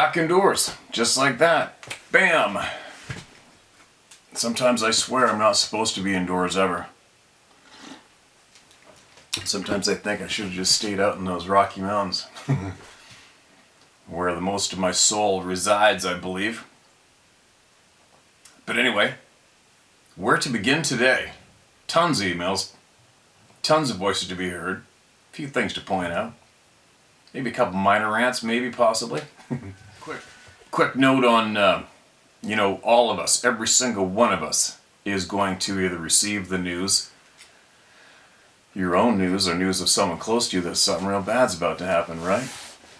back indoors, just like that. Bam! Sometimes I swear I'm not supposed to be indoors ever. Sometimes I think I should have just stayed out in those Rocky Mountains. Where the most of my soul resides, I believe. But anyway, where to begin today? Tons of emails, tons of voices to be heard, a few things to point out. Maybe a couple minor rants, maybe, possibly. Quick note on, all of us, every single one of us is going to either receive the news, your own news, or news of someone close to you that something real bad's about to happen, right?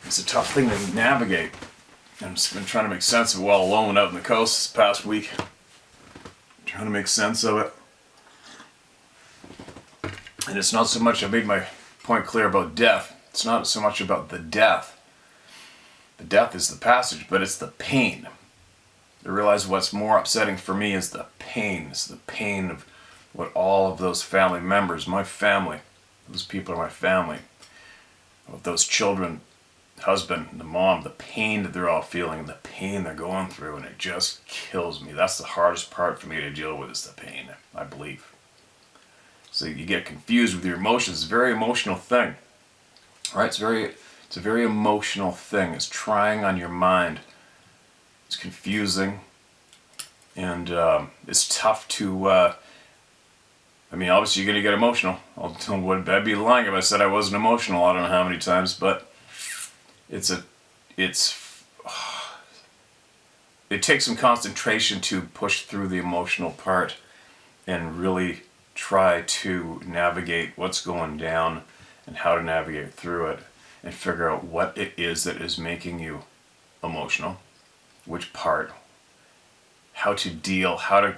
It's a tough thing to navigate. I've just been trying to make sense of it while alone out on the coast this past week. Trying to make sense of it. And it's not so much, I made my point clear about death. It's not so much about the death. The death is the passage, but it's the pain. I realize what's more upsetting for me is the pain. It's the pain of what all of those family members, my family, those people are my family, of those children, husband, the mom, the pain that they're all feeling, the pain they're going through, and it just kills me. That's the hardest part for me to deal with, is the pain, I believe. So you get confused with your emotions. It's a very emotional thing, right? It's a very emotional thing. It's trying on your mind. It's confusing, and it's tough to. Obviously you're gonna get emotional. I'd be lying if I said I wasn't emotional. I don't know how many times, but it takes some concentration to push through the emotional part and really try to navigate what's going down and how to navigate through it and figure out what it is that is making you emotional, which part, how to deal, how to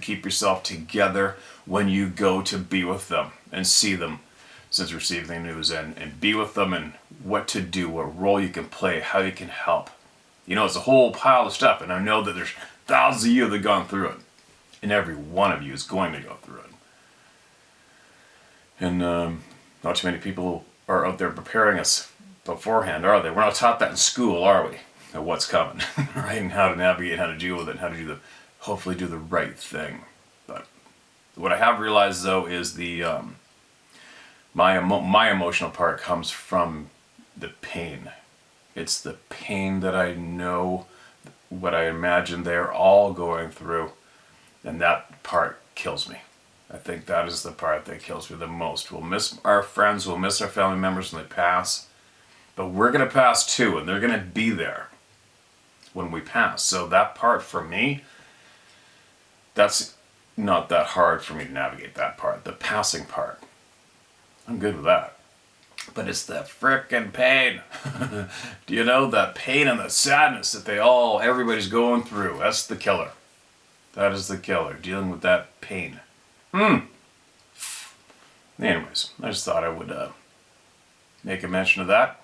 keep yourself together when you go to be with them and see them since receiving the news, and be with them, and what to do, what role you can play, how you can help. It's a whole pile of stuff, and I know that there's thousands of you that have gone through it, and every one of you is going to go through it. And not too many people are out there preparing us beforehand, are they? We're not taught that in school, are we? Of what's coming, right? And how to navigate, how to deal with it, how to hopefully do the right thing. But what I have realized, though, is my emotional part comes from the pain. It's the pain that I know, what I imagine they're all going through, and that part kills me. I think that is the part that kills me the most. We'll miss our friends, we'll miss our family members when they pass, but we're going to pass too, and they're going to be there when we pass. So that part for me, that's not that hard for me to navigate, that part, the passing part. I'm good with that. But it's the frickin' pain. Do you know that pain and the sadness that everybody's going through? That's the killer. That is the killer, dealing with that pain. Anyways, I just thought I would make a mention of that.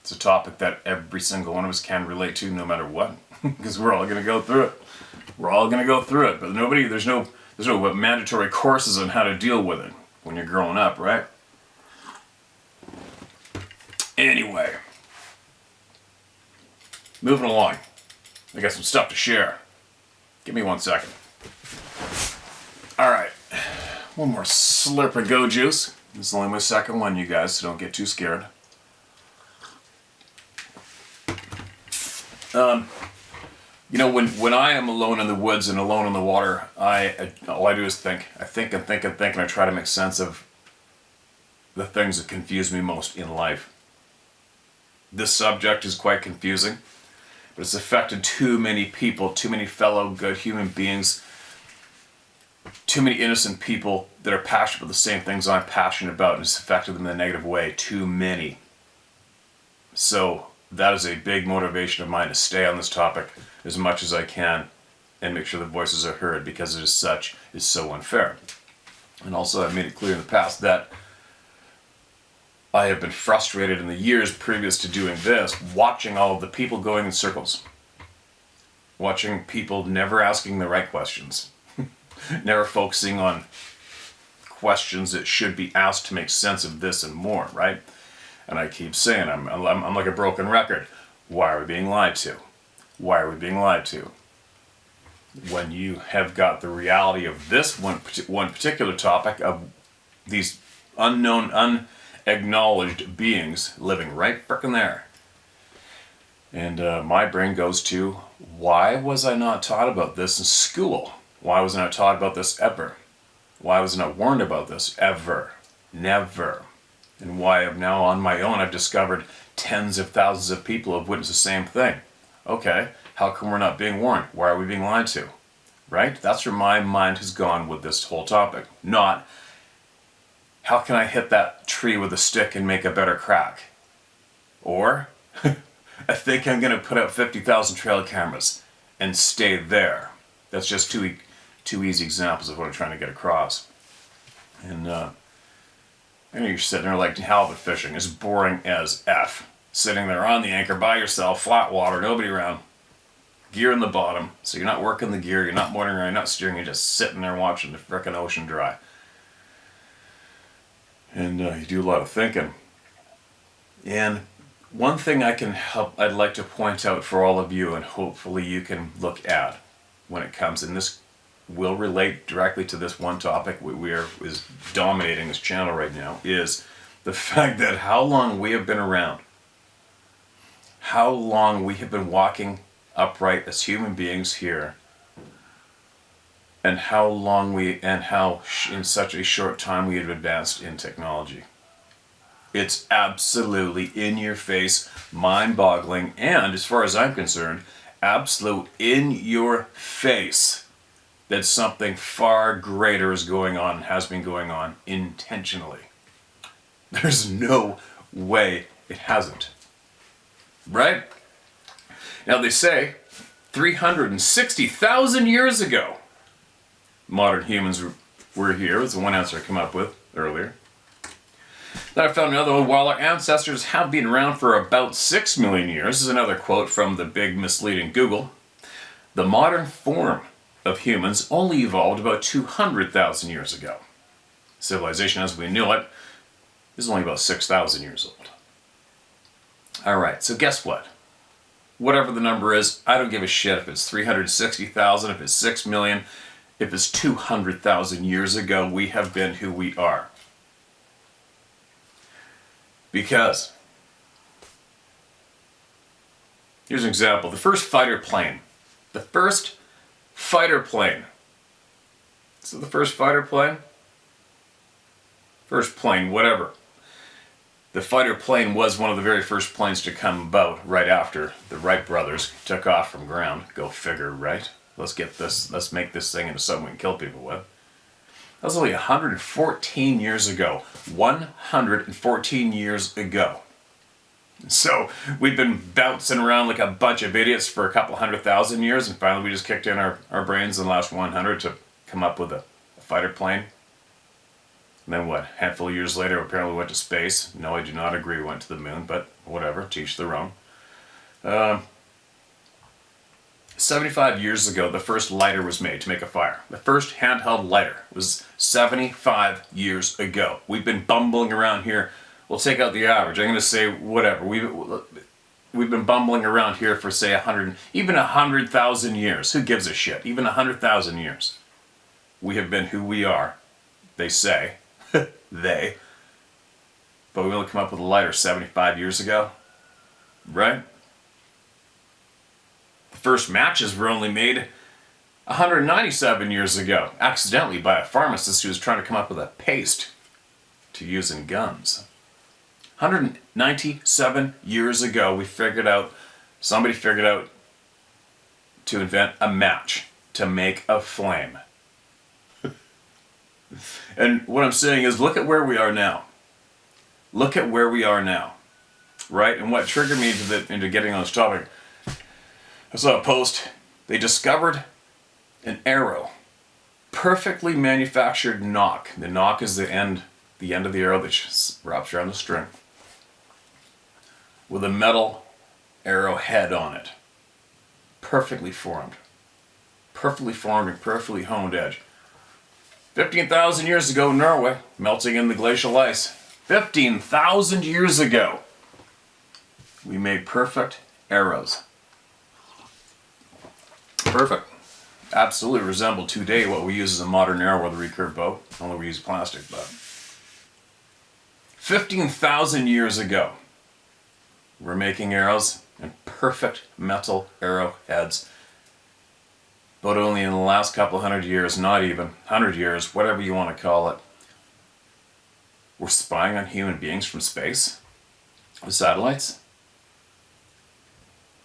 It's a topic that every single one of us can relate to, no matter what, because we're all going to go through it. We're all going to go through it, but there's no mandatory courses on how to deal with it when you're growing up, right? Anyway, moving along. I got some stuff to share. Give me 1 second. All right, one more slurp of Go Juice. This is only my second one, you guys, so don't get too scared. When I am alone in the woods and alone in the water, all I do is think. I think and think and think, and I try to make sense of the things that confuse me most in life. This subject is quite confusing, but it's affected too many people, too many fellow good human beings, too many innocent people that are passionate about the same things I'm passionate about, and it's affected them in a negative way. Too many. So that is a big motivation of mine to stay on this topic as much as I can and make sure the voices are heard, because it is so unfair. And also, I've made it clear in the past that I have been frustrated in the years previous to doing this, watching all of the people going in circles. Watching people never asking the right questions. Never focusing on questions that should be asked to make sense of this and more, right? And I keep saying, I'm like a broken record. Why are we being lied to? Why are we being lied to? When you have got the reality of this one particular topic of these unknown, unacknowledged beings living right frickin' there. And my brain goes to, why was I not taught about this in school? Why was I not taught about this ever? Why was I not warned about this ever? Never. And why have now on my own I've discovered tens of thousands of people have witnessed the same thing. Okay, how come we're not being warned? Why are we being lied to? Right? That's where my mind has gone with this whole topic. Not, how can I hit that tree with a stick and make a better crack? Or, I think I'm going to put out 50,000 trail cameras and stay there. That's just two easy examples of what I'm trying to get across. And I know you're sitting there like halibut fishing. It's boring as F. Sitting there on the anchor by yourself, flat water, nobody around. Gear in the bottom, so you're not working the gear, you're not motoring around, you're not steering, you're just sitting there watching the frickin' ocean dry. And you do a lot of thinking. And one thing I'd like to point out for all of you, and hopefully you can look at when it comes, and this will relate directly to this one topic is dominating this channel right now, is the fact that how long we have been around, how long we have been walking upright as human beings here, and how in such a short time we have advanced in technology. It's absolutely in your face, mind-boggling, and as far as I'm concerned, absolute in your face that something far greater is going on and has been going on intentionally. There's no way it hasn't. Right? Now they say 360,000 years ago, modern humans were here, was the one answer I came up with earlier. Then I found another one. While our ancestors have been around for about 6 million years, this is another quote from the big misleading Google, the modern form of humans only evolved about 200,000 years ago. Civilization as we knew it is only about 6,000 years old. Alright, so guess what? Whatever the number is, I don't give a shit if it's 360,000, if it's 6 million, if it's 200,000 years ago, we have been who we are. Because, here's an example. The first fighter plane. So the first fighter plane? First plane, whatever. The fighter plane was one of the very first planes to come about right after the Wright brothers took off from ground. Go figure, right? Let's make this thing into something we can kill people with. That was only 114 years ago. 114 years ago. So we've been bouncing around like a bunch of idiots for a couple 100,000 years, and finally we just kicked in our brains in the last 100 to come up with a fighter plane. And then what? A handful of years later, apparently we went to space. No, I do not agree we went to the moon, but whatever, teach their own. 75 years ago, the first lighter was made to make a fire. The first handheld lighter was 75 years ago. We've been bumbling around here. We'll take out the average. I'm going to say whatever. We've been bumbling around here for, say, 100,000 years. Who gives a shit? Even 100,000 years. We have been who we are. They say. They. But we only come up with a lighter 75 years ago. Right? The first matches were only made 197 years ago, accidentally by a pharmacist who was trying to come up with a paste to use in guns. 197 years ago, somebody figured out to invent a match to make a flame. And what I'm saying is, look at where we are now. Look at where we are now. Right? And what triggered me into getting on this topic, I saw a post. They discovered an arrow. Perfectly manufactured knock. The knock is the end of the arrow that wraps around the string. With a metal arrow head on it. Perfectly formed. Perfectly formed and perfectly honed edge. 15,000 years ago in Norway, melting in the glacial ice. 15,000 years ago, we made perfect arrows. Perfect. Absolutely resemble today what we use as a modern arrow with a recurve bow. Only we use plastic, but 15,000 years ago, we're making arrows and perfect metal arrowheads. But only in the last couple hundred years, not even 100 years, whatever you want to call it, we're spying on human beings from space with satellites,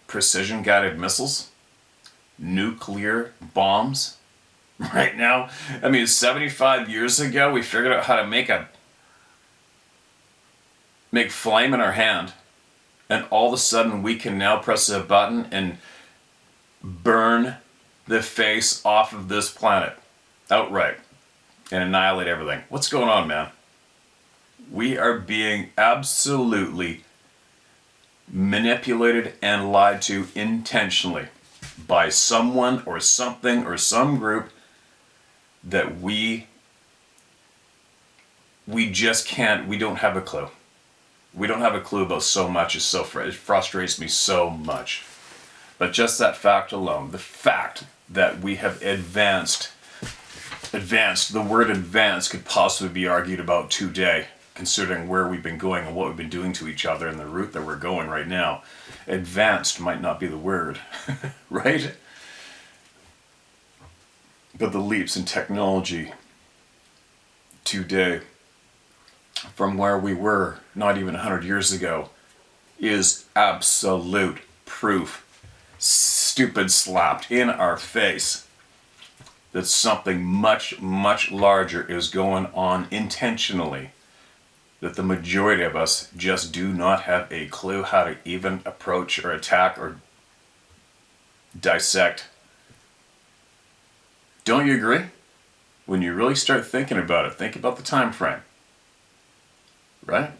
precision-guided missiles, nuclear bombs. Right now, 75 years ago, we figured out how to make flame in our hand, and all of a sudden we can now press a button and burn the face off of this planet outright and annihilate everything. What's going on, man? We are being absolutely manipulated and lied to intentionally by someone or something or some group that we just can't, we don't have a clue. We don't have a clue about so much. It frustrates me so much. But just that fact alone, the fact that we have advanced, the word advanced could possibly be argued about today, considering where we've been going and what we've been doing to each other and the route that we're going right now. Advanced might not be the word, right? But the leaps in technology today from where we were not even 100 years ago is absolute proof, stupid slapped in our face, that something much, much larger is going on intentionally, that the majority of us just do not have a clue how to even approach or attack or dissect. Don't you agree? When you really start thinking about it, think about the time frame. Right?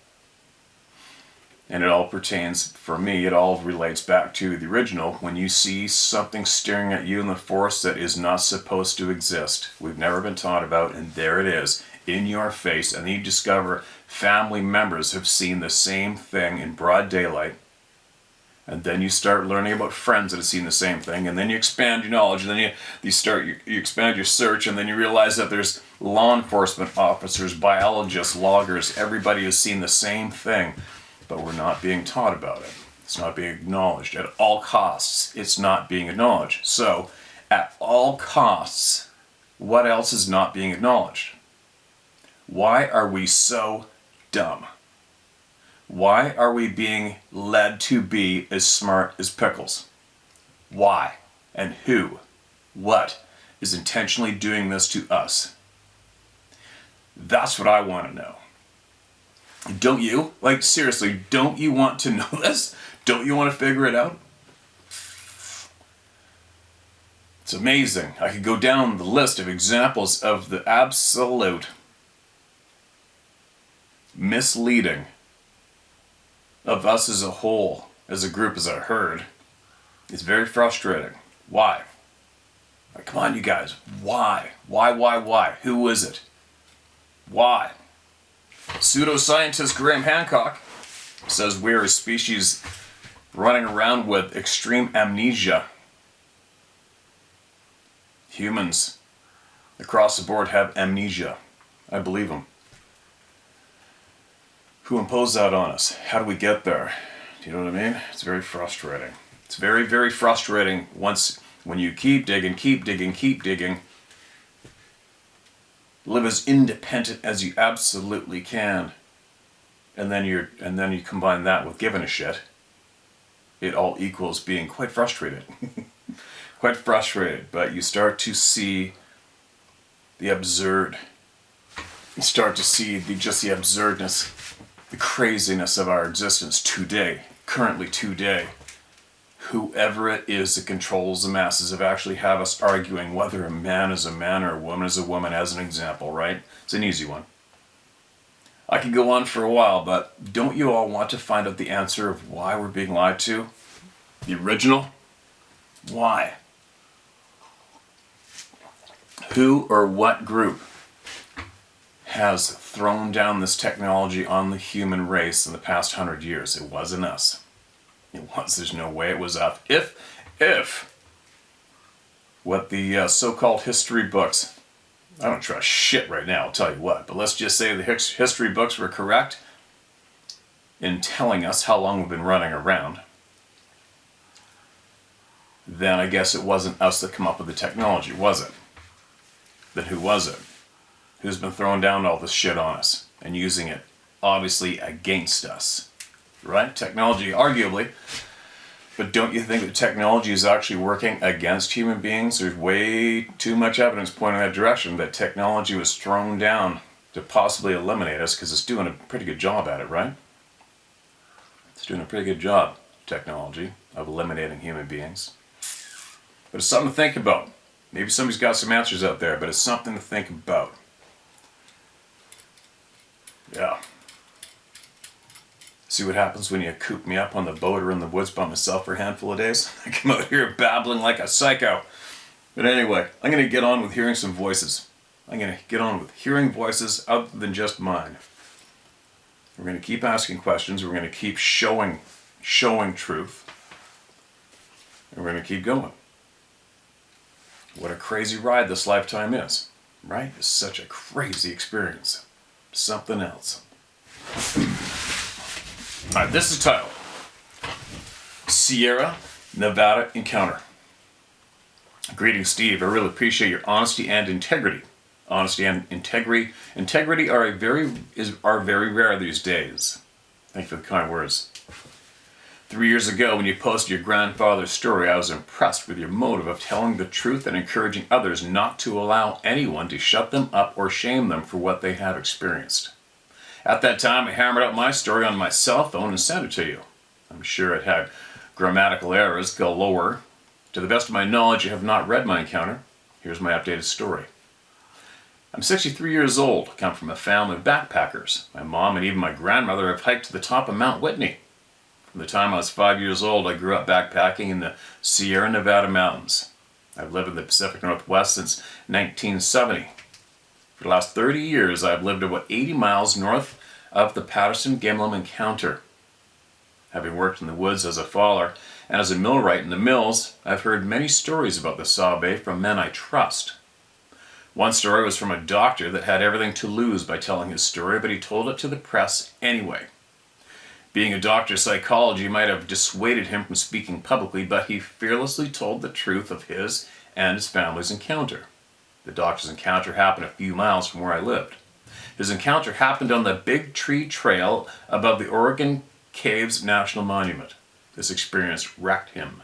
And it all pertains, for me, it all relates back to the original. When you see something staring at you in the forest that is not supposed to exist, we've never been taught about, and there it is, in your face, and you discover family members have seen the same thing in broad daylight, and then you start learning about friends that have seen the same thing, and then you expand your knowledge, and then you expand your search, and then you realize that there's law enforcement officers, biologists, loggers, everybody has seen the same thing, but we're not being taught about it. It's not being acknowledged. At all costs, it's not being acknowledged. So, at all costs, what else is not being acknowledged? Why are we so dumb? Why are we being led to be as smart as pickles? Why? And who? What is intentionally doing this to us? That's what I want to know. Don't you? Like, seriously, don't you want to know this? Don't you want to figure it out? It's amazing. I could go down the list of examples of the absolute misleading of us as a whole, as a group, as a herd. It's very frustrating. Why? Like, come on, you guys. Why? Why? Who is it? Why? Pseudoscientist Graham Hancock says we're a species running around with extreme amnesia. Humans across the board have amnesia. I believe him. Who imposed that on us? How do we get there? Do you know what I mean? It's very frustrating. It's very, very frustrating when you keep digging, live as independent as you absolutely can, and then you combine that with giving a shit. It all equals being quite frustrated. Quite frustrated, but you start to see the absurd. You start to see just the absurdness, the craziness of our existence today, currently today. Whoever it is that controls the masses have actually have us arguing whether a man is a man or a woman is a woman, as an example, right? It's an easy one. I could go on for a while, but don't you all want to find out the answer of why we're being lied to? The original? Why? Who or what group has thrown down this technology on the human race in the past 100 years? It wasn't us. It was. There's no way it was up. If what the so-called history books, I don't trust shit right now, I'll tell you what, but let's just say the history books were correct in telling us how long we've been running around, then I guess it wasn't us that come up with the technology, was it? Then who was it? Who's been throwing down all this shit on us and using it, obviously, against us? Right? Technology, arguably. But don't you think that technology is actually working against human beings? There's way too much evidence pointing in that direction that technology was thrown down to possibly eliminate us because it's doing a pretty good job at it, right? It's doing a pretty good job, technology, of eliminating human beings. But it's something to think about. Maybe somebody's got some answers out there, but it's something to think about. Yeah. See what happens when you coop me up on the boat or in the woods by myself for a handful of days? I come out here babbling like a psycho. But anyway, I'm going to get on with hearing some voices. I'm going to get on with hearing voices other than just mine. We're going to keep asking questions. We're going to keep showing truth. And we're going to keep going. What a crazy ride this lifetime is, right? It's such a crazy experience. Something else. All right, this is titled Sierra Nevada Encounter. Greetings, Steve. I really appreciate your honesty and integrity. Honesty and integrity are very rare these days. Thank you for the kind words. 3 years ago, when you posted your grandfather's story, I was impressed with your motive of telling the truth and encouraging others not to allow anyone to shut them up or shame them for what they have experienced. At that time, I hammered out my story on my cell phone and sent it to you. I'm sure it had grammatical errors galore. To the best of my knowledge, you have not read my encounter. Here's my updated story. I'm 63 years old. I come from a family of backpackers. My mom and even my grandmother have hiked to the top of Mount Whitney. From the time I was 5 years old, I grew up backpacking in the Sierra Nevada mountains. I've lived in the Pacific Northwest since 1970. For the last 30 years, I've lived about 80 miles north of the Patterson-Gimlin encounter. Having worked in the woods as a faller and as a millwright in the mills, I've heard many stories about the Sabe from men I trust. One story was from a doctor that had everything to lose by telling his story, but he told it to the press anyway. Being a doctor of psychology might have dissuaded him from speaking publicly, but he fearlessly told the truth of his and his family's encounter. The doctor's encounter happened a few miles from where I lived. His encounter happened on the Big Tree Trail above the Oregon Caves National Monument. This experience wrecked him.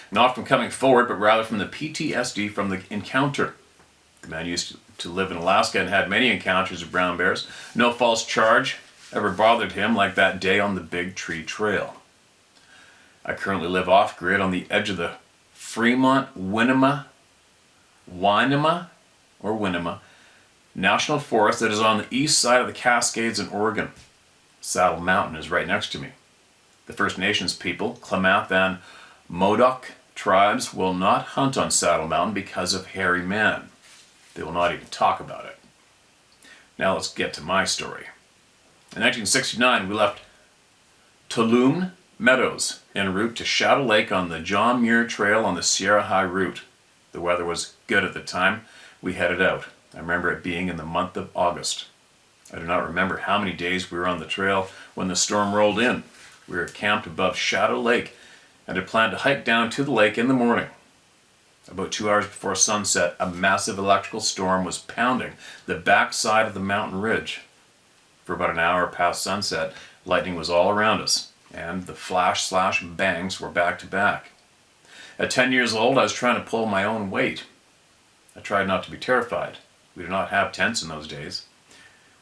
Not from coming forward, but rather from the PTSD from the encounter. The man used to live in Alaska and had many encounters with brown bears. No false charge ever bothered him like that day on the Big Tree Trail. I currently live off-grid on the edge of the Fremont-Winema National Forest that is on the east side of the Cascades in Oregon. Saddle Mountain is right next to me. The First Nations people, Klamath and Modoc tribes, will not hunt on Saddle Mountain because of hairy men. They will not even talk about it. Now let's get to my story. In 1969, we left Tuolumne Meadows en route to Shadow Lake on the John Muir Trail on the Sierra High route. The weather was good at the time we headed out. I remember it being in the month of August. I do not remember how many days we were on the trail when the storm rolled in. We were camped above Shadow Lake and had planned to hike down to the lake in the morning. About 2 hours before sunset, a massive electrical storm was pounding the backside of the mountain ridge. For about an hour past sunset, lightning was all around us, and the flash/bangs were back to back. At 10 years old, I was trying to pull my own weight. I tried not to be terrified. We did not have tents in those days.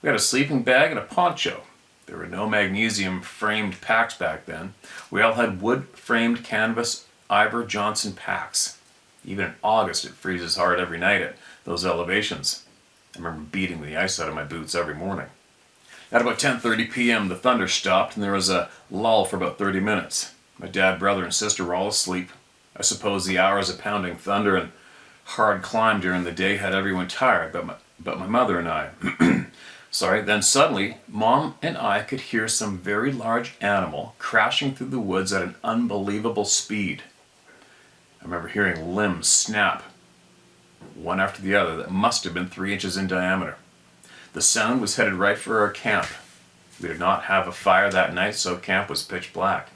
We had a sleeping bag and a poncho. There were no magnesium-framed packs back then. We all had wood-framed canvas Iver Johnson packs. Even in August, it freezes hard every night at those elevations. I remember beating the ice out of my boots every morning. At about 10:30 p.m., the thunder stopped and there was a lull for about 30 minutes. My dad, brother, and sister were all asleep. I suppose the hours of pounding thunder and hard climb during the day had everyone tired, but my mother and I. Then suddenly, Mom and I could hear some very large animal crashing through the woods at an unbelievable speed. I remember hearing limbs snap, one after the other, that must have been 3 inches in diameter. The sound was headed right for our camp. We did not have a fire that night, so camp was pitch black.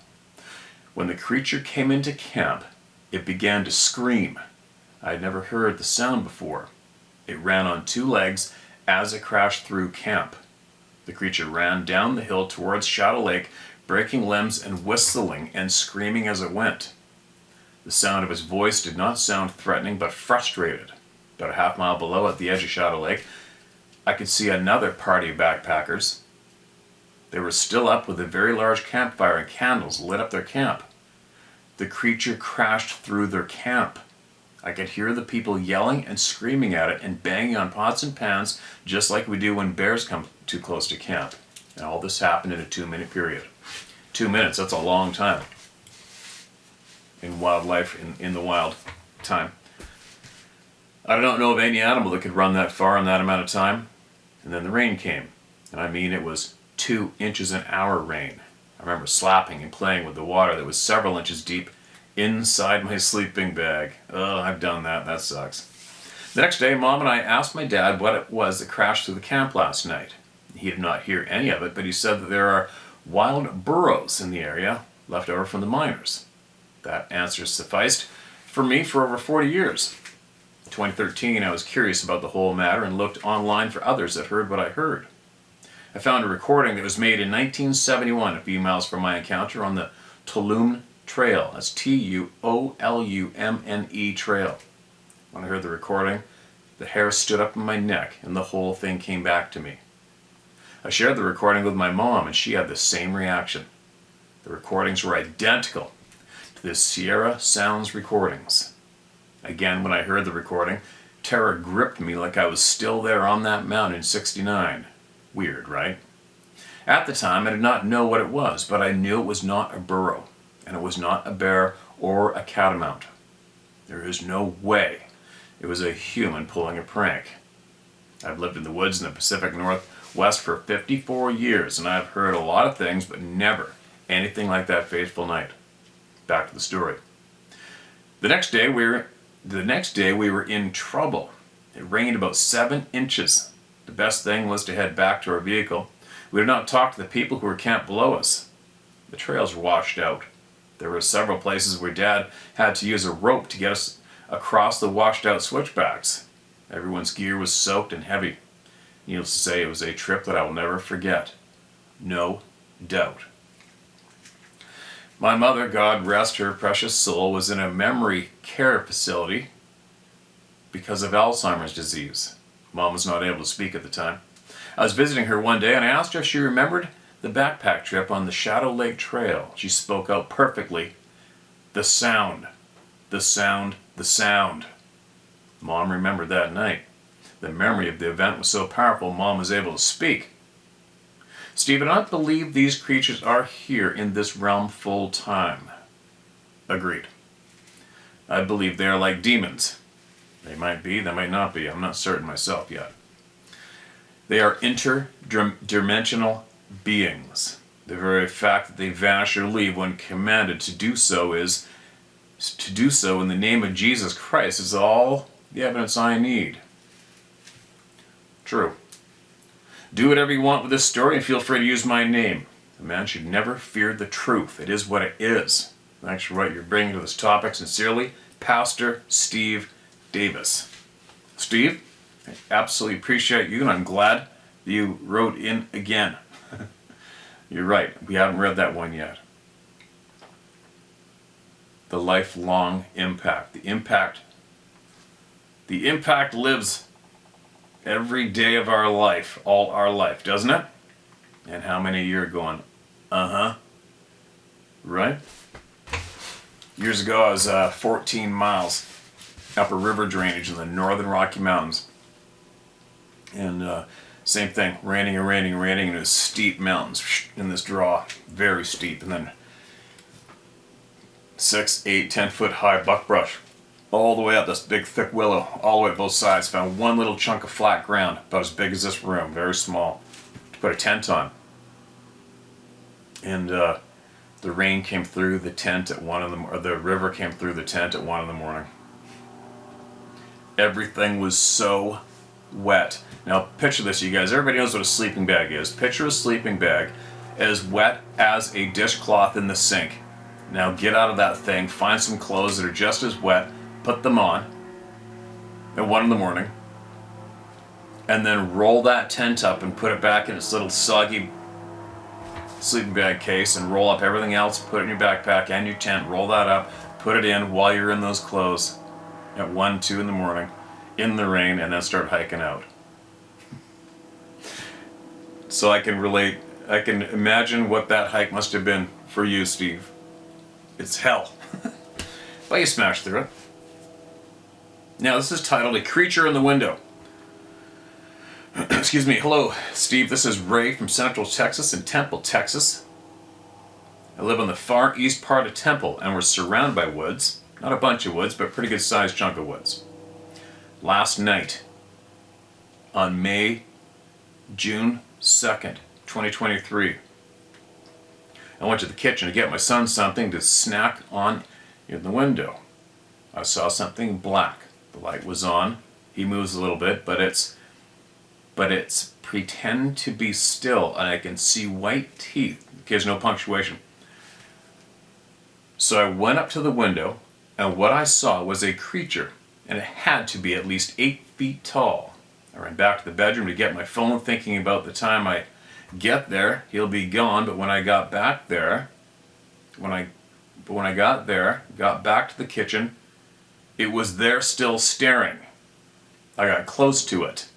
When the creature came into camp, it began to scream. I had never heard the sound before. It ran on 2 legs as it crashed through camp. The creature ran down the hill towards Shadow Lake, breaking limbs and whistling and screaming as it went. The sound of its voice did not sound threatening, but frustrated. About a half mile below, at the edge of Shadow Lake, I could see another party of backpackers. They were still up with a very large campfire, and candles lit up their camp. The creature crashed through their camp. I could hear the people yelling and screaming at it and banging on pots and pans, just like we do when bears come too close to camp. And all this happened in a 2-minute period. 2 minutes, that's a long time. In wildlife, in the wild time. I don't know of any animal that could run that far in that amount of time. And then the rain came. And I mean, it was 2 inches an hour rain. I remember slapping and playing with the water that was several inches deep inside my sleeping bag. Oh, I've done that. That sucks. The next day, Mom and I asked my dad what it was that crashed through the camp last night. He did not hear any of it, but he said that there are wild burros in the area left over from the miners. That answer sufficed for me for over 40 years. In 2013, I was curious about the whole matter and looked online for others that heard what I heard. I found a recording that was made in 1971, a few miles from my encounter on the Tulum Trail. That's T-U-O-L-U-M-N-E Trail. When I heard the recording, the hair stood up on my neck and the whole thing came back to me. I shared the recording with my mom and she had the same reaction. The recordings were identical to the Sierra Sounds recordings. Again, when I heard the recording, terror gripped me like I was still there on that mountain in '69. Weird, right? At the time, I did not know what it was, but I knew it was not a burro, and it was not a bear or a catamount. There is no way it was a human pulling a prank. I've lived in the woods in the Pacific Northwest for 54 years, and I've heard a lot of things, but never anything like that fateful night. Back to the story. The next day we were in trouble. It rained about 7 inches. The best thing was to head back to our vehicle. We did not talk to the people who were camped below us. The trails were washed out. There were several places where Dad had to use a rope to get us across the washed out switchbacks. Everyone's gear was soaked and heavy. Needless to say, it was a trip that I will never forget. No doubt. My mother, God rest her precious soul, was in a memory care facility because of Alzheimer's disease. Mom was not able to speak at the time. I was visiting her one day and I asked her if she remembered the backpack trip on the Shadow Lake Trail. She spoke out perfectly. The sound. The sound. The sound. Mom remembered that night. The memory of the event was so powerful, Mom was able to speak. Steve, I don't believe these creatures are here in this realm full time. Agreed. I believe they are like demons. They might be, they might not be. I'm not certain myself yet. They are interdimensional beings. The very fact that they vanish or leave when commanded to do so in the name of Jesus Christ is all the evidence I need. True. Do whatever you want with this story and feel free to use my name. A man should never fear the truth. It is what it is. Thanks for what you're bringing to this topic. Sincerely, Pastor Steve Davis. Steve, I absolutely appreciate you, and I'm glad that you wrote in again. You're right, we haven't read that one yet. The lifelong impact. The impact lives every day of our life, all our life, doesn't it? And how many you're going, right? Years ago, I was 14 miles up a river drainage in the northern Rocky Mountains. And same thing, raining, and it was steep mountains in this draw, very steep. And then 6, 8, 10 foot high buckbrush all the way up, this big thick willow, all the way up both sides. Found one little chunk of flat ground, about as big as this room, very small. to put a tent on. And the rain came through the tent at the river came through the tent at 1 in the morning. Everything was so wet. Now picture this, you guys. Everybody knows what a sleeping bag is. Picture a sleeping bag as wet as a dishcloth in the sink. Now get out of that thing, find some clothes that are just as wet, put them on at 1 in the morning, and then roll that tent up and put it back in its little soggy sleeping bag case, and roll up everything else, put it in your backpack and your tent, roll that up, put it in while you're in those clothes at 1, 2 in the morning in the rain, and then start hiking out. So I can relate, I can imagine what that hike must have been for you, Steve. It's hell. But you smashed through it. Now this is titled A Creature in the Window. Excuse me. Hello, Steve. This is Ray from Central Texas in Temple, Texas. I live on the far east part of Temple, and we're surrounded by woods. Not a bunch of woods, but a pretty good sized chunk of woods. Last night, on June 2nd, 2023, I went to the kitchen to get my son something to snack on in the window. I saw something black. The light was on. He moves a little bit, but it's pretend to be still, and I can see white teeth. There's no punctuation. So I went up to the window, and what I saw was a creature, and it had to be at least 8 feet tall. I ran back to the bedroom to get my phone, thinking about the time I get there, he'll be gone. But when I got back there, got back to the kitchen, it was there still staring. I got close to it.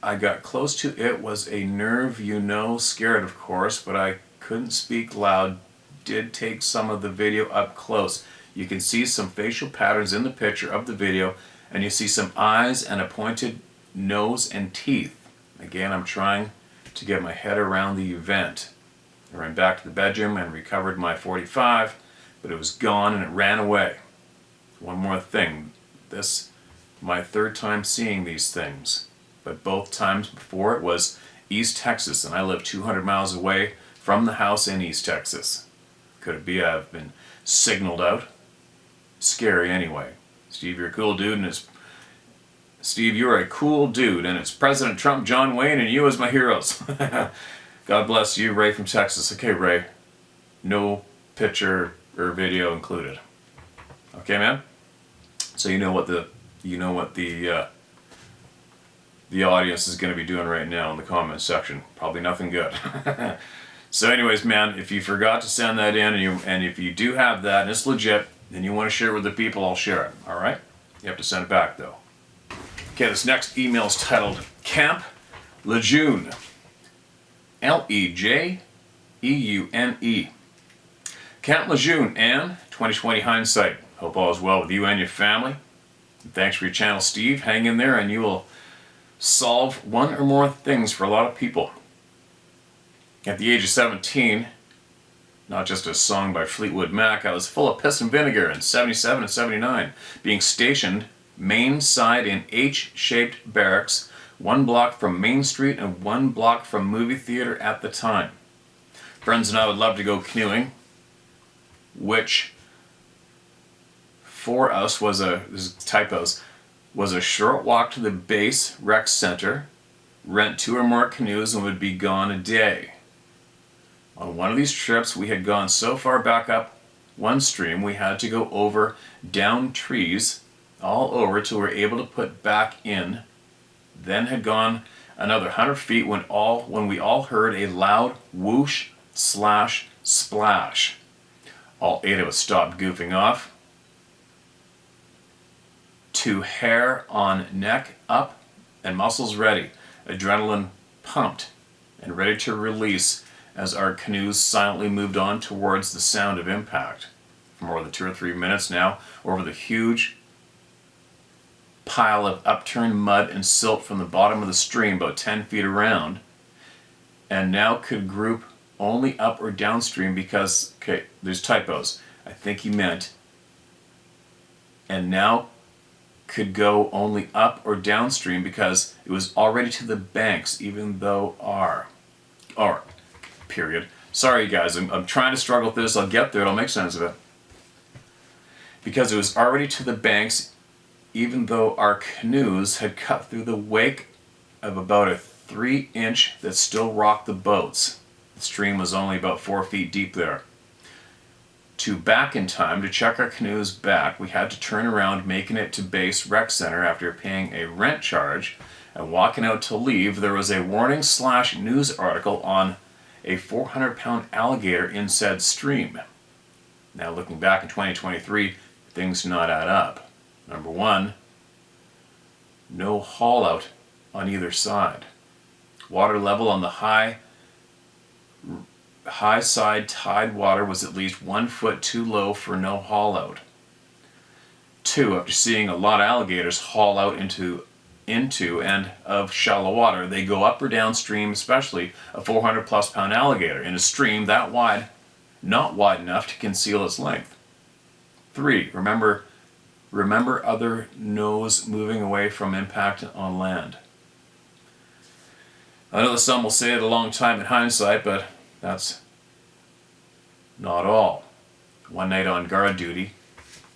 I got close to it was a nerve, scared of course, but I couldn't speak loud. Did take some of the video up close. You can see some facial patterns in the picture of the video, and you see some eyes and a pointed nose and teeth. Again, I'm trying to get my head around the event. I ran back to the bedroom and recovered my .45, but it was gone and it ran away. One more thing. This my third time seeing these things, but both times before it was East Texas, and I live 200 miles away from the house in East Texas. Could it be I've been signaled out? Scary anyway. Steve, you're a cool dude, and Steve, you're a cool dude, and it's President Trump, John Wayne, and you as my heroes. God bless you, Ray from Texas. Okay, Ray, no picture or video included. Okay, man. So you know what the audience is going to be doing right now in the comments section. Probably nothing good. So anyways, man, if you forgot to send that in, and if you do have that and it's legit, and you want to share it with the people, I'll share it. All right? You have to send it back though. Okay, this next email is titled Camp Lejeune. Lejeune. Camp Lejeune and 2020 hindsight. Hope all is well with you and your family. And thanks for your channel, Steve. Hang in there and you will solve one or more things for a lot of people. At the age of 17, not just a song by Fleetwood Mac, I was full of piss and vinegar in 77 and 79, being stationed main side in H-shaped barracks, 1 block from Main Street and 1 block from movie theater at the time. Friends and I would love to go canoeing, which for us was was a short walk to the base rec center, rent 2 or more canoes, and would be gone a day. On one of these trips, we had gone so far back up one stream, we had to go over down trees all over till we were able to put back in. Then had gone another 100 feet when we all heard a loud whoosh slash splash. All 8 of us stopped goofing off. To hair on neck up and muscles ready, adrenaline pumped and ready to release as our canoes silently moved on towards the sound of impact. For more than 2 or 3 minutes now, over the huge pile of upturned mud and silt from the bottom of the stream about 10 feet around, and now could group only up or downstream because, okay, there's typos. I think he meant, and now could go only up or downstream because it was already to the banks, even though period. Sorry guys, I'm trying to struggle with this. I'll get through it. I'll make sense of it. Because it was already to the banks, even though our canoes had cut through the wake of about a 3-inch that still rocked the boats. The stream was only about 4 feet deep there. To back in time to check our canoes back, we had to turn around, making it to base rec center after paying a rent charge, and walking out to leave, there was a warning/news article on a 400-pound alligator in said stream. Now looking back in 2023, things do not add up. Number one, no haul out on either side. Water level on the high side tide water was at least 1 foot too low for no haul out. 2, after seeing a lot of alligators haul out into and of shallow water, they go up or downstream, especially a 400 plus pound alligator in a stream that wide, not wide enough to conceal its length. 3, remember other nose moving away from impact on land. I know that some will say it a long time in hindsight, but that's not all. One night on guard duty,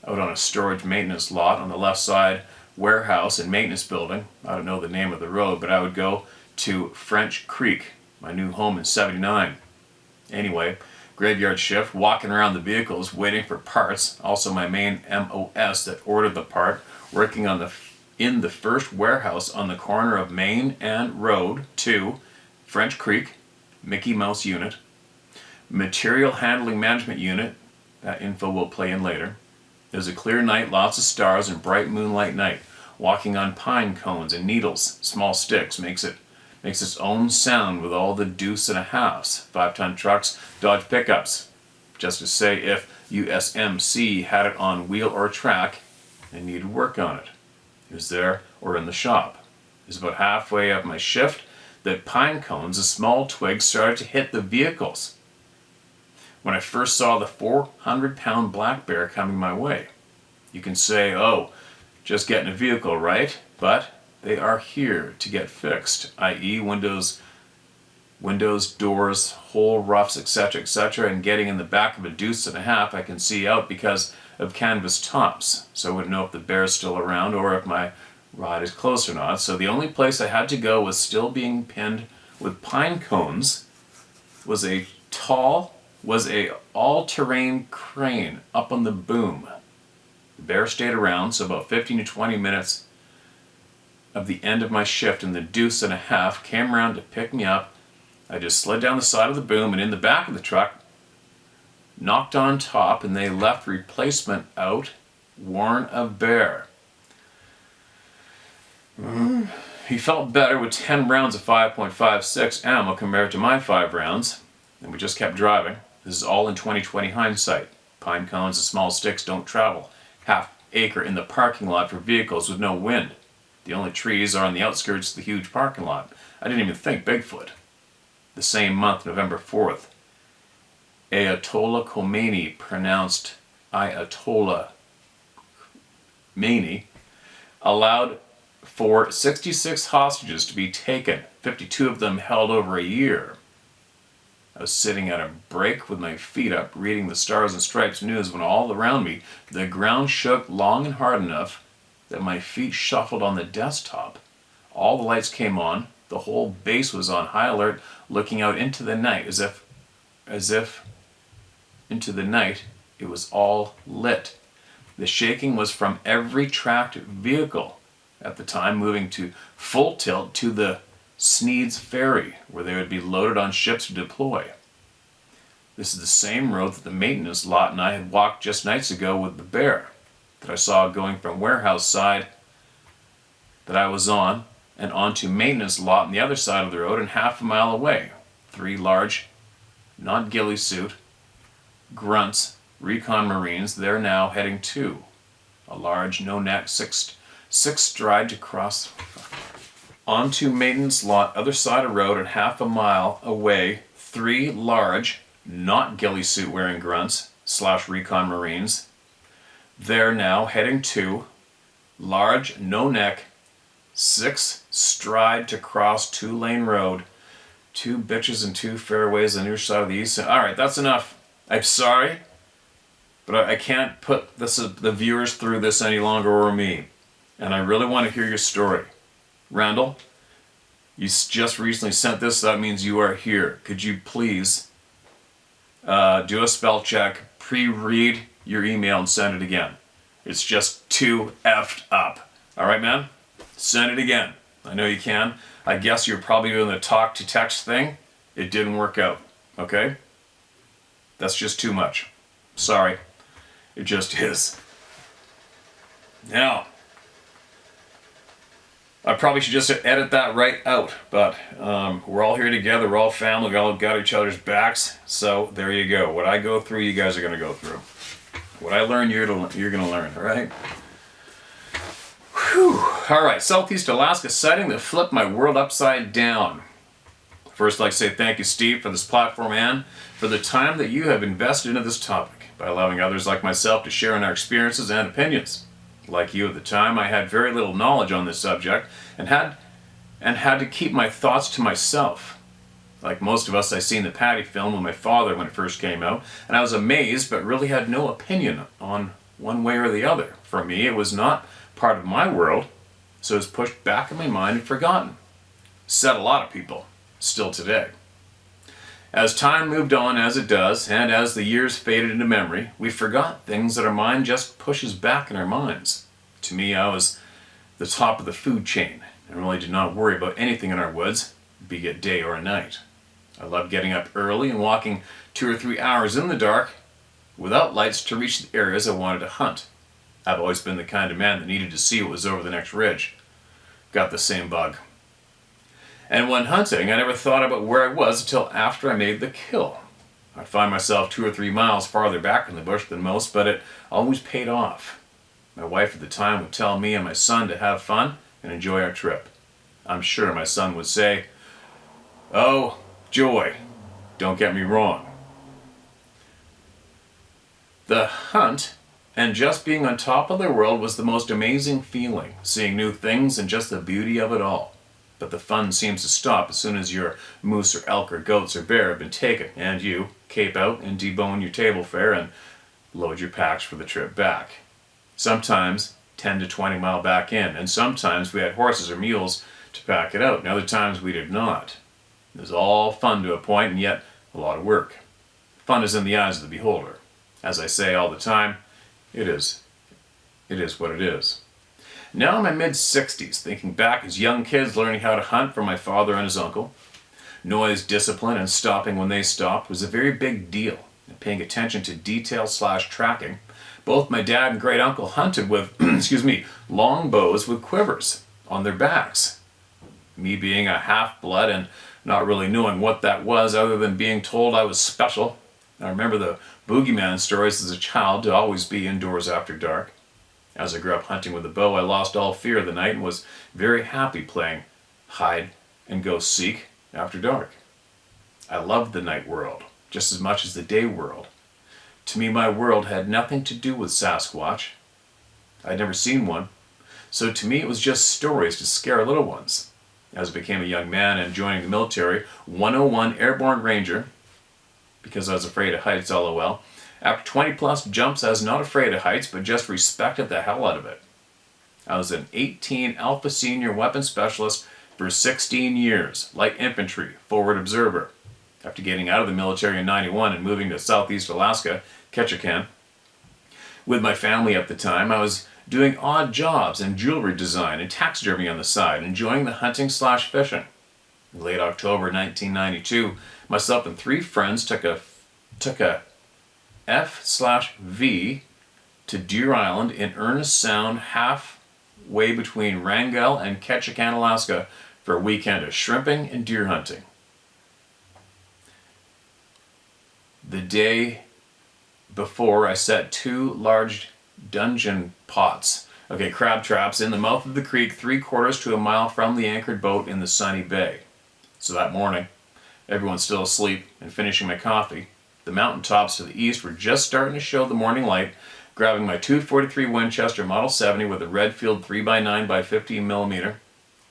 out on a storage maintenance lot on the left side warehouse and maintenance building, I don't know the name of the road, but I would go to French Creek, my new home in 79. Anyway, graveyard shift, walking around the vehicles, waiting for parts, also my main MOS that ordered the part, working in the first warehouse on the corner of Main and Road 2, French Creek, Mickey Mouse unit, material handling management unit, that info will play in later. It was a clear night, lots of stars and bright moonlight night. Walking on pine cones and needles, small sticks, makes its own sound with all the deuce and a halves. 5-ton trucks, Dodge pickups. Just to say if USMC had it on wheel or track and needed work on it. It was there or in the shop. It was about halfway up my shift that pine cones, a small twig, started to hit the vehicles. When I first saw the 400-pound black bear coming my way. You can say, oh, just getting a vehicle, right? But they are here to get fixed, i.e. windows, doors, hole roughs, etc., and getting in the back of a deuce and a half I can see out because of canvas tops, so I wouldn't know if the bear's still around or if my ride is close or not. So the only place I had to go was still being pinned with pine cones, was a all-terrain crane up on the boom. The bear stayed around, so about 15 to 20 minutes of the end of my shift and the deuce and a half came around to pick me up. I just slid down the side of the boom and in the back of the truck, knocked on top, and they left replacement out, worn of bear. He felt better with 10 rounds of 5.56 ammo compared to my 5 rounds, and we just kept driving. This is all in 2020 hindsight. Pine cones and small sticks don't travel half-acre in the parking lot for vehicles with no wind. The only trees are on the outskirts of the huge parking lot. I didn't even think Bigfoot. The same month, November 4th, Ayatollah Khomeini, pronounced Ayatollah Khomeini, allowed for 66 hostages to be taken, 52 of them held over a year. I was sitting at a break with my feet up, reading the Stars and Stripes news when all around me the ground shook long and hard enough that my feet shuffled on the desktop. All the lights came on, the whole base was on high alert, looking out into the night as if into the night it was all lit. The shaking was from every tracked vehicle at the time moving to full tilt to the Sneed's Ferry, where they would be loaded on ships to deploy. This is the same road that the maintenance lot and I had walked just nights ago with the bear, that I saw going from warehouse side that I was on and onto maintenance lot on the other side of the road and half a mile away. 3 large, not ghillie suit, grunts, recon marines, they're now heading to a large, no-neck, six stride to cross onto maintenance lot, other side of road, and half a mile away, 3 large, not ghillie suit wearing grunts / recon marines. They're now heading to large, no neck, 6 stride to cross 2-lane road, 2 bitches and 2 fairways on each side of the east. All right, that's enough. I'm sorry, but I can't put the viewers through this any longer, or me. And I really want to hear your story. Randall, you just recently sent this, so that means you are here. Could you please do a spell check, pre-read your email, and send it again? It's just too effed up. All right, man? Send it again. I know you can. I guess you're probably doing the talk to text thing. It didn't work out. Okay? That's just too much. Sorry. It just is. Now, I probably should just edit that right out, but we're all here together, we're all family, we all got each other's backs, so there you go. What I go through, you guys are going to go through. What I learn, you're going to learn, all right? Whew. All right, Southeast Alaska sighting that flipped my world upside down. First, I'd like to say thank you, Steve, for this platform and for the time that you have invested into this topic by allowing others like myself to share in our experiences and opinions. Like you at the time, I had very little knowledge on this subject and had to keep my thoughts to myself. Like most of us, I seen the Patty film with my father when it first came out, and I was amazed but really had no opinion on one way or the other. For me, it was not part of my world, so it was pushed back in my mind and forgotten. Said a lot of people, still today. As time moved on, as it does, and as the years faded into memory, we forgot things that our mind just pushes back in our minds. To me, I was the top of the food chain and really did not worry about anything in our woods, be it day or night. I loved getting up early and walking 2 or 3 hours in the dark without lights to reach the areas I wanted to hunt. I've always been the kind of man that needed to see what was over the next ridge. Got the same bug. And when hunting, I never thought about where I was until after I made the kill. I'd find myself 2 or 3 miles farther back in the bush than most, but it always paid off. My wife at the time would tell me and my son to have fun and enjoy our trip. I'm sure my son would say, "Oh, joy, don't get me wrong." The hunt and just being on top of the world was the most amazing feeling, seeing new things and just the beauty of it all. But the fun seems to stop as soon as your moose or elk or goats or bear have been taken and you cape out and debone your table fare and load your packs for the trip back. Sometimes 10 to 20 mile back in, and sometimes we had horses or mules to pack it out, and other times we did not. It was all fun to a point and yet a lot of work. Fun is in the eyes of the beholder. As I say all the time, it is what it is. Now in my mid-60s, thinking back as young kids learning how to hunt from my father and his uncle, noise, discipline, and stopping when they stopped was a very big deal. And paying attention to detail/tracking, both my dad and great uncle hunted with, long bows with quivers on their backs. Me being a half-blood and not really knowing what that was other than being told I was special. I remember the boogeyman stories as a child to always be indoors after dark. As I grew up hunting with a bow, I lost all fear of the night and was very happy playing hide and go seek after dark. I loved the night world just as much as the day world. To me, my world had nothing to do with Sasquatch. I'd never seen one, so to me it was just stories to scare little ones. As I became a young man and joining the military, 101 Airborne Ranger, because I was afraid of heights, LOL. After 20 plus jumps, I was not afraid of heights, but just respected the hell out of it. I was an 18 Alpha Senior Weapons Specialist for 16 years, light infantry, forward observer. After getting out of the military in '91 and moving to Southeast Alaska, Ketchikan, with my family at the time, I was doing odd jobs in jewelry design and taxidermy on the side, enjoying the hunting/fishing. In late October 1992, myself and 3 friends took a F/V to Deer Island in Ernest Sound, halfway between Wrangell and Ketchikan, Alaska, for a weekend of shrimping and deer hunting. The day before, I set 2 large dungeon pots, crab traps, in the mouth of the creek 3/4 to a mile from the anchored boat in the sunny bay. So that morning, everyone's still asleep and finishing my coffee. The mountaintops to the east were just starting to show the morning light, Grabbing my .243 Winchester Model 70 with a Redfield 3x9 by 15 millimeter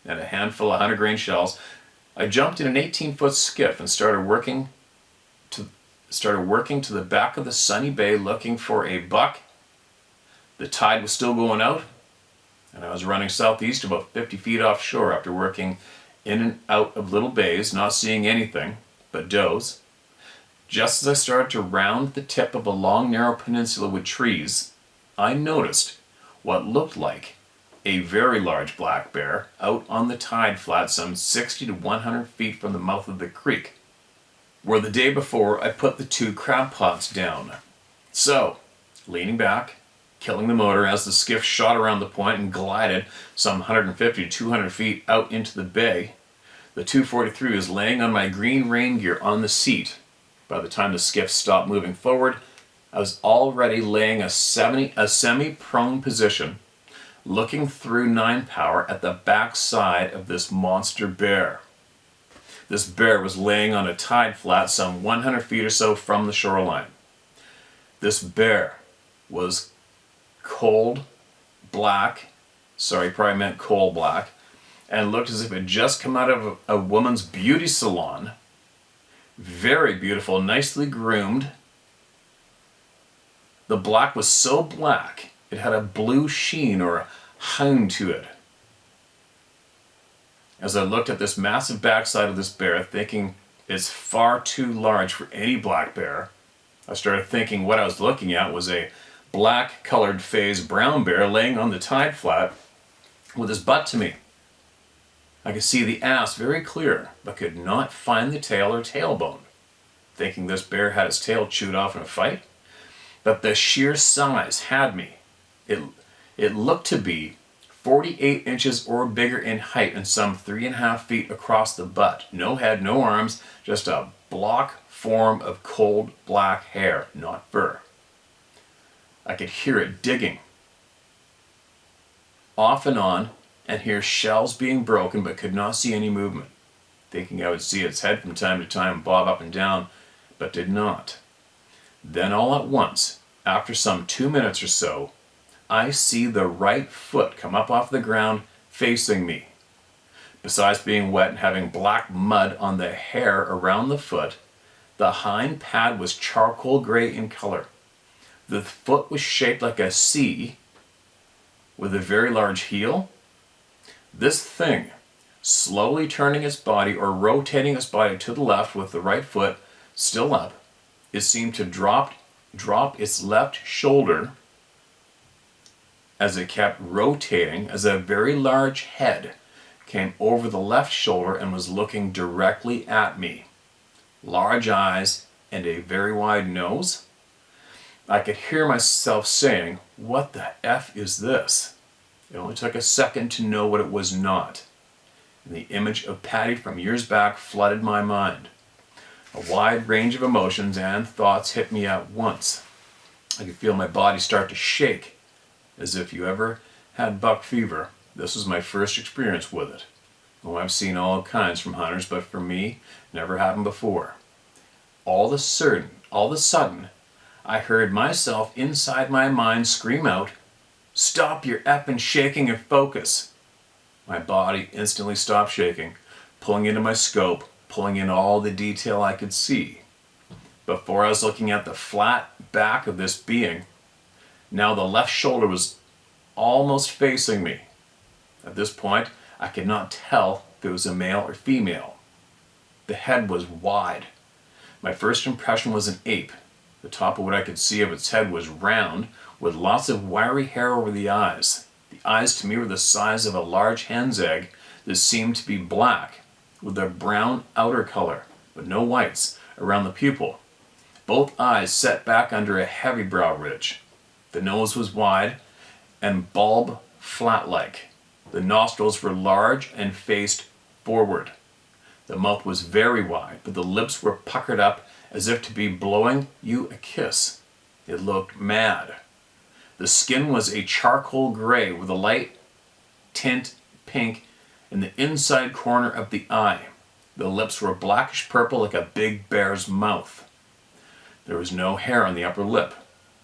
and a handful of 100 grain shells, I jumped in an 18-foot skiff and started working to the back of the sunny bay looking for a buck. The tide was still going out, and I was running southeast about 50 feet offshore after working in and out of little bays, not seeing anything but does. Just as I started to round the tip of a long, narrow peninsula with trees, I noticed what looked like a very large black bear out on the tide flat some 60 to 100 feet from the mouth of the creek, where the day before I put the 2 crab pots down. So, leaning back, killing the motor as the skiff shot around the point and glided some 150 to 200 feet out into the bay, the .243 was laying on my green rain gear on the seat. By the time the skiff stopped moving forward, I was already laying a semi-prone position, looking through 9 power at the back side of this monster bear. This bear was laying on a tide flat some 100 feet or so from the shoreline. This bear was coal black, and looked as if it had just come out of a woman's beauty salon. Very beautiful, nicely groomed. The black was so black, it had a blue sheen or a hound to it. As I looked at this massive backside of this bear, thinking it's far too large for any black bear, I started thinking what I was looking at was a black-colored phase brown bear laying on the tide flat with his butt to me. I could see the ass very clear, but could not find the tail or tailbone, thinking this bear had its tail chewed off in a fight. But the sheer size had me. It looked to be 48 inches or bigger in height and some 3.5 feet across the butt. No head, no arms, just a block form of cold black hair, not fur. I could hear it digging off and on and hear shells being broken, but could not see any movement, thinking I would see its head from time to time bob up and down, but did not. Then all at once, after some 2 minutes or so, I see the right foot come up off the ground facing me. Besides being wet and having black mud on the hair around the foot, the hind pad was charcoal gray in color. The foot was shaped like a C with a very large heel. This thing, slowly turning its body or rotating its body to the left with the right foot still up, it seemed to drop its left shoulder as it kept rotating, as a very large head came over the left shoulder and was looking directly at me. Large eyes and a very wide nose. I could hear myself saying, "What the F is this?" It only took a second to know what it was not. And the image of Patty from years back flooded my mind. A wide range of emotions and thoughts hit me at once. I could feel my body start to shake, as if you ever had buck fever. This was my first experience with it. Oh, I've seen all kinds from hunters, but for me, never happened before. All of a sudden, I heard myself inside my mind scream out, "Stop your effing shaking and focus." My body instantly stopped shaking, pulling into my scope, pulling in all the detail I could see. Before I was looking at the flat back of this being. Now the left shoulder was almost facing me. At this point, I could not tell if it was a male or female. The head was wide. My first impression was an ape. The top of what I could see of its head was round, with lots of wiry hair over the eyes. The eyes to me were the size of a large hen's egg that seemed to be black, with a brown outer color, but no whites, around the pupil. Both eyes set back under a heavy brow ridge. The nose was wide and bulb flat-like. The nostrils were large and faced forward. The mouth was very wide, but the lips were puckered up as if to be blowing you a kiss. It looked mad. The skin was a charcoal gray with a light tint pink in the inside corner of the eye. The lips were blackish purple like a big bear's mouth. There was no hair on the upper lip.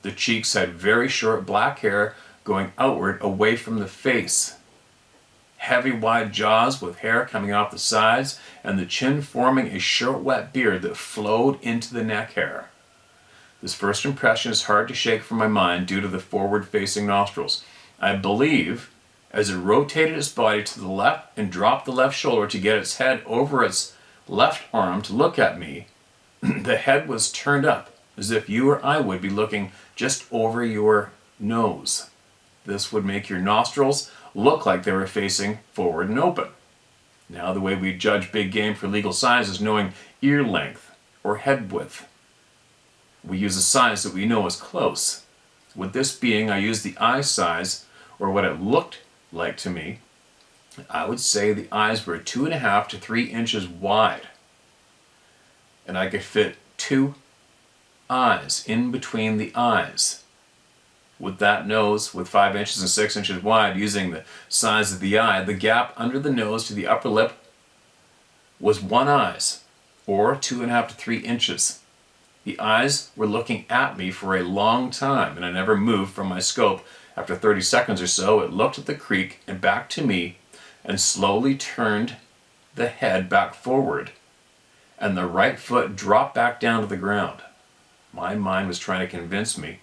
The cheeks had very short black hair going outward away from the face. Heavy wide jaws with hair coming off the sides, and the chin forming a short wet beard that flowed into the neck hair. This first impression is hard to shake from my mind due to the forward-facing nostrils. I believe, as it rotated its body to the left and dropped the left shoulder to get its head over its left arm to look at me, the head was turned up, as if you or I would be looking just over your nose. This would make your nostrils look like they were facing forward and open. Now, the way we judge big game for legal size is knowing ear length or head width. We use a size that we know is close. With this being, I use the eye size, or what it looked like to me. I would say the eyes were 2.5 to 3 inches wide. And I could fit 2 eyes in between the eyes. With that nose, with 5 inches and 6 inches wide, using the size of the eye, the gap under the nose to the upper lip was 1 eye, or 2.5 to 3 inches. The eyes were looking at me for a long time, and I never moved from my scope. After 30 seconds or so, it looked at the creek and back to me, and slowly turned the head back forward, and the right foot dropped back down to the ground. My mind was trying to convince me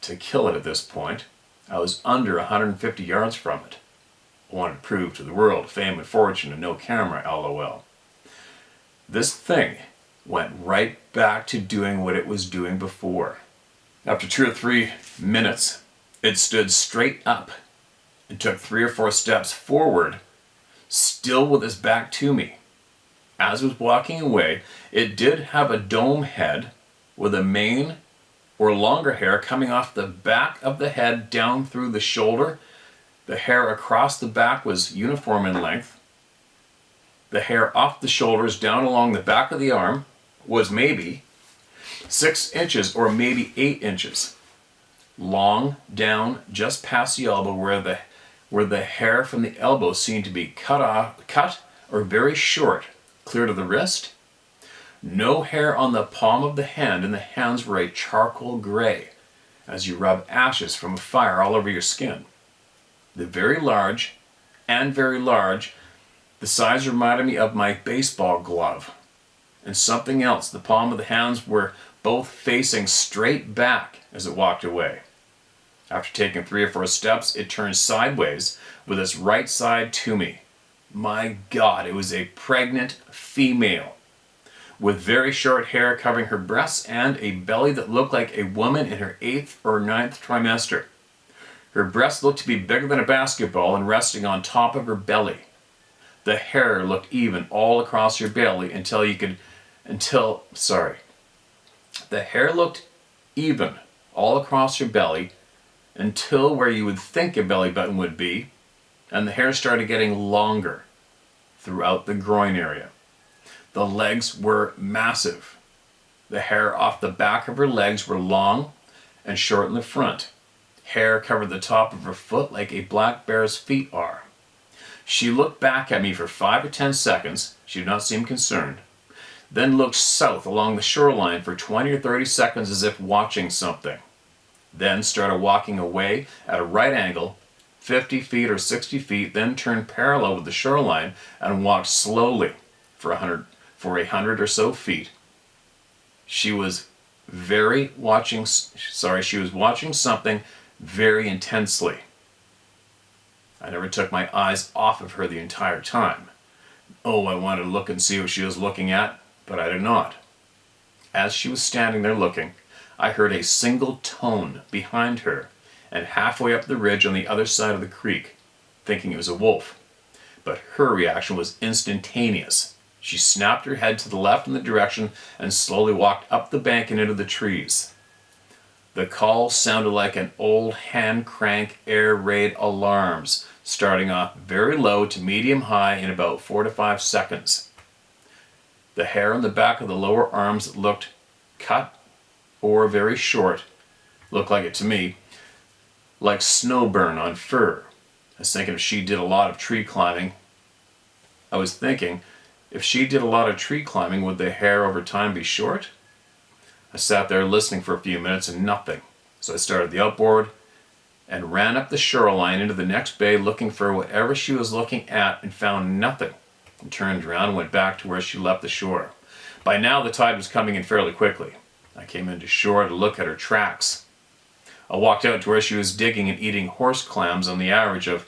to kill it at this point. I was under 150 yards from it. I wanted to prove to the world fame and fortune and no camera, LOL. This thing went right back to doing what it was doing before. After 2 or 3 minutes, it stood straight up and took 3 or 4 steps forward, still with its back to me. As it was walking away, it did have a dome head with a mane or longer hair coming off the back of the head down through the shoulder. The hair across the back was uniform in length. The hair off the shoulders down along the back of the arm was maybe 6 inches or maybe 8 inches long, down just past the elbow, where the hair from the elbow seemed to be cut or very short, clear to the wrist. No hair on the palm of the hand, and the hands were a charcoal gray, as you rub ashes from a fire all over your skin. The very large, the size reminded me of my baseball glove. And something else, the palm of the hands were both facing straight back as it walked away. After taking 3 or 4 steps, it turned sideways with its right side to me. My God, it was a pregnant female with very short hair covering her breasts and a belly that looked like a woman in her 8th or 9th trimester. Her breasts looked to be bigger than a basketball and resting on top of her belly. The hair looked even all across her belly The hair looked even all across her belly until where you would think a belly button would be, and the hair started getting longer throughout the groin area. The legs were massive. The hair off the back of her legs were long and short in the front. Hair covered the top of her foot like a black bear's feet are. She looked back at me for 5 or 10 seconds. She did not seem concerned. Then looked south along the shoreline for 20 or 30 seconds as if watching something. Then started walking away at a right angle, 50 feet or 60 feet, then turned parallel with the shoreline and walked slowly for 100 or so feet. She was watching something very intensely. I never took my eyes off of her the entire time. Oh, I wanted to look and see what she was looking at, but I did not. As she was standing there looking, I heard a single tone behind her and halfway up the ridge on the other side of the creek, thinking it was a wolf. But her reaction was instantaneous. She snapped her head to the left in the direction and slowly walked up the bank and into the trees. The call sounded like an old hand crank air raid alarms, starting off very low to medium high in about 4 to 5 seconds. The hair on the back of the lower arms looked cut or very short, looked like it to me, like snow burn on fur. I was thinking if she did a lot of tree climbing, would the hair over time be short? I sat there listening for a few minutes and nothing. So I started the outboard and ran up the shoreline into the next bay looking for whatever she was looking at and found nothing. And turned around and went back to where she left the shore. By now the tide was coming in fairly quickly. I came into shore to look at her tracks. I walked out to where she was digging and eating horse clams on the average of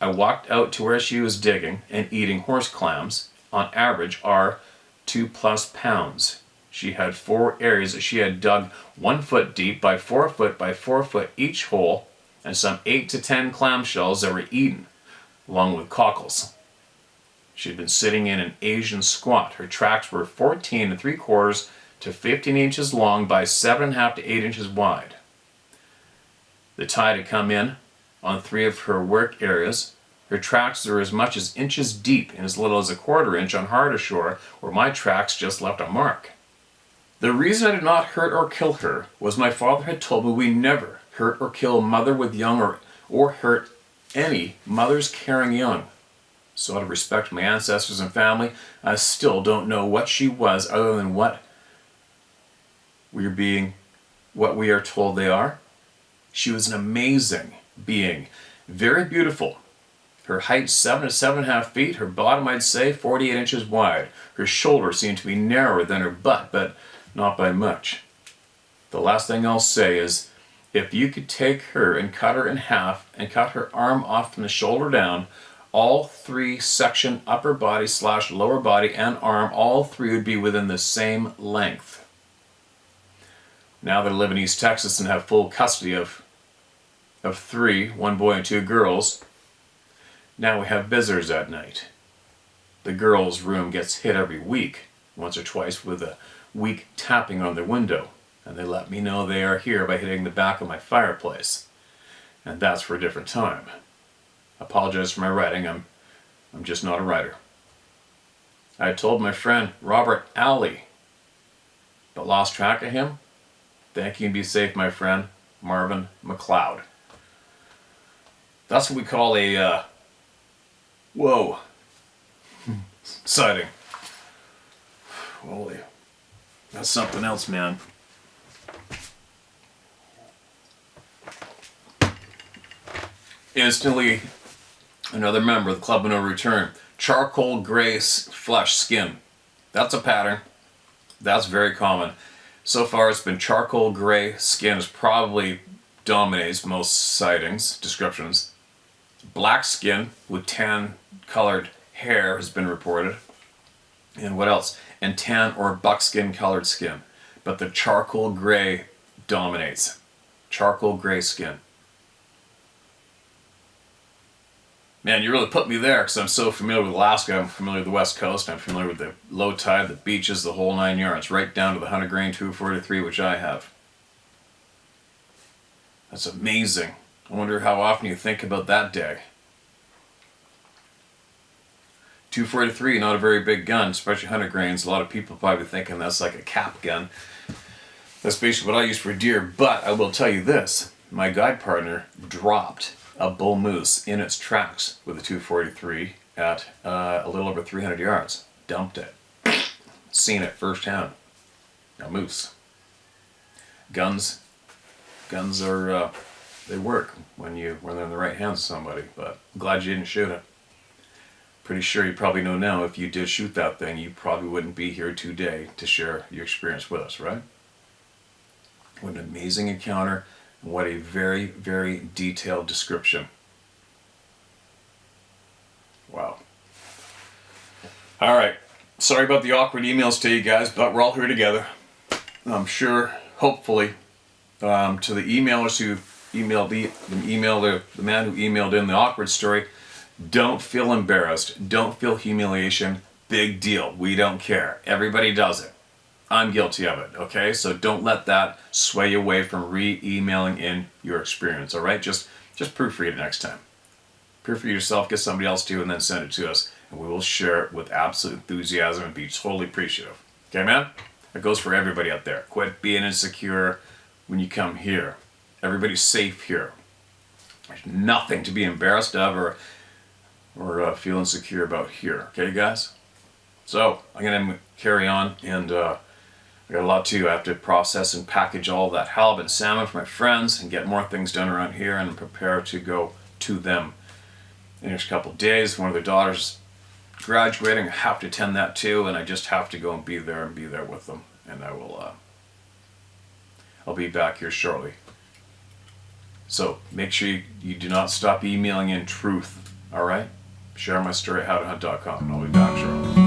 I walked out to where she was digging and eating horse clams, on average are 2+ pounds. She had 4 areas that she had dug 1 foot deep by 4 foot by 4 foot each hole, and some 8 to 10 clamshells that were eaten, along with cockles. She had been sitting in an Asian squat. Her tracks were 14 3/4 to 15 inches long by 7.5 to 8 inches wide. The tide had come in on 3 of her work areas. Her tracks were as much as inches deep and as little as a 1/4 inch on harder shore, where my tracks just left a mark. The reason I did not hurt or kill her was my father had told me we never hurt or kill a mother with young or hurt any mothers carrying young. So out of respect for my ancestors and family, I still don't know what she was other than what we are told they are. She was an amazing being, very beautiful. Her height 7 to 7.5 feet, her bottom I'd say 48 inches wide. Her shoulders seemed to be narrower than her butt, but not by much. The last thing I'll say is, if you could take her and cut her in half and cut her arm off from the shoulder down, all 3 section upper body / lower body and arm, all 3 would be within the same length. Now that I live in East Texas and have full custody of 3, 1 boy and 2 girls, now we have visitors at night. The girls' room gets hit every week, once or twice with a weak tapping on their window, and they let me know they are here by hitting the back of my fireplace. And that's for a different time. I apologize for my writing, I'm just not a writer. I told my friend Robert Alley, but lost track of him. Thank you and be safe, my friend, Marvin McLeod. That's what we call a, whoa, sighting. Holy, that's something else, man. Instantly, another member of the Club of No Return. Charcoal gray flesh skin. That's a pattern. That's very common. So far it's been charcoal gray skin is probably dominates most sightings, descriptions. Black skin with tan colored hair has been reported. And what else? And tan or buckskin colored skin. But the charcoal gray dominates. Charcoal gray skin. Man, you really put me there because I'm so familiar with Alaska. I'm familiar with the West Coast. I'm familiar with the low tide, the beaches, the whole 9 yards, right down to the 100 grain 243, which I have. That's amazing. I wonder how often you think about that day. 243, not a very big gun, especially 100 grains. A lot of people probably thinking that's like a cap gun. That's basically what I use for deer. But I will tell you this: my guide partner dropped a bull moose in its tracks with a 243 at a little over 300 yards. Dumped it. Seen it firsthand. A moose. Guns are they work when they're in the right hands of somebody. But I'm glad you didn't shoot it. Pretty sure you probably know now if you did shoot that thing, you probably wouldn't be here today to share your experience with us, right? What an amazing encounter. What a very, very detailed description. Wow. All right. Sorry about the awkward emails to you guys, but we're all here together. I'm sure, hopefully, to the emailers who emailed the man who emailed in the awkward story, don't feel embarrassed. Don't feel humiliation. Big deal. We don't care. Everybody does it. I'm guilty of it, okay? So don't let that sway you away from re-emailing in your experience, all right? Just proofread it next time. Proofread yourself, get somebody else to, and then send it to us, and we will share it with absolute enthusiasm and be totally appreciative. Okay, man? That goes for everybody out there. Quit being insecure when you come here. Everybody's safe here. There's nothing to be embarrassed of or feel insecure about here. Okay, guys? So, I'm going to carry on and I got a lot to do. I have to process and package all that halibut and salmon for my friends and get more things done around here and prepare to go to them in the next couple of days. One of their daughters graduating. I have to attend that too, and I just have to go and be there with them. And I'll be back here shortly. So make sure you do not stop emailing in truth. All right? Share my story at howtohunt.com, and I'll be back shortly.